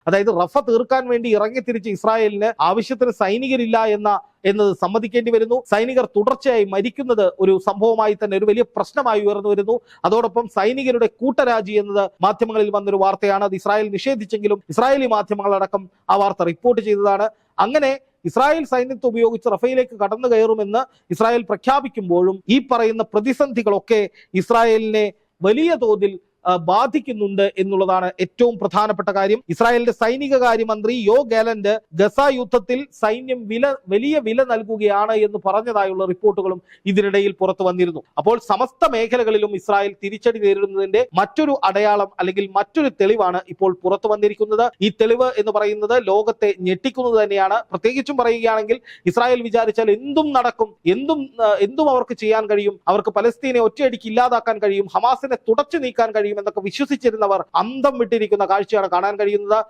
അതായത് റഫ തീർക്കാൻ വേണ്ടി ഇറങ്ങിത്തിരിച്ച് ഇസ്രായേലിന് ആവശ്യത്തിന് സൈനികരില്ല എന്നത് സമ്മതിക്കേണ്ടി വരുന്നു. സൈനികർ തുടർച്ചയായി മരിക്കുന്നത് ഒരു സംഭവമായി തന്നെ ഒരു വലിയ പ്രശ്നമായി ഉയർന്നു വരുന്നു. അതോടൊപ്പം സൈനികരുടെ കൂട്ടരാജി എന്നത് മാധ്യമങ്ങളിൽ വന്നൊരു വാർത്തയാണ്. അത് ഇസ്രായേൽ നിഷേധിച്ചെങ്കിലും ഇസ്രായേലി മാധ്യമങ്ങളടക്കം ആ വാർത്ത റിപ്പോർട്ട് ചെയ്തതാണ്. അങ്ങനെ ഇസ്രായേൽ സൈന്യത്തെ ഉപയോഗിച്ച് റഫയിലേക്ക് കടന്നു കയറുമെന്ന് ഇസ്രായേൽ പ്രഖ്യാപിക്കുമ്പോഴും ഈ പറയുന്ന പ്രതിസന്ധികളൊക്കെ ഇസ്രായേലിനെ വലിയ തോതിൽ ബാധിക്കുന്നുണ്ട് എന്നുള്ളതാണ് ഏറ്റവും പ്രധാനപ്പെട്ട കാര്യം. ഇസ്രായേലിന്റെ സൈനിക കാര്യമന്ത്രി യോ ഗാലന്റ് ഗസ യുദ്ധത്തിൽ സൈന്യം വലിയ വില നൽകുകയാണ് എന്ന് പറഞ്ഞതായുള്ള റിപ്പോർട്ടുകളും ഇതിനിടയിൽ പുറത്തു വന്നിരുന്നു. അപ്പോൾ സമസ്ത മേഖലകളിലും ഇസ്രായേൽ തിരിച്ചടി നേരിടുന്നതിന്റെ മറ്റൊരു അടയാളം അല്ലെങ്കിൽ മറ്റൊരു തെളിവാണ് ഇപ്പോൾ പുറത്തു വന്നിരിക്കുന്നത്. ഈ തെളിവ് എന്ന് പറയുന്നത് ലോകത്തെ ഞെട്ടിക്കുന്നത് തന്നെയാണ്. പ്രത്യേകിച്ചും പറയുകയാണെങ്കിൽ ഇസ്രായേൽ വിചാരിച്ചാൽ എന്തും നടക്കും, എന്തും അവർക്ക് ചെയ്യാൻ കഴിയും. അവർക്ക് പലസ്തീനെ ഒറ്റയടിക്ക് ഇല്ലാതാക്കാൻ കഴിയും, ഹമാസിനെ തുടച്ചു നീക്കാൻ കഴിയും എന്നൊക്കെ വിശ്വസിച്ചിരുന്നവർ അന്തം വിട്ടിരിക്കുന്ന കാഴ്ചയാണ് കാണാൻ കഴിയുന്നത്.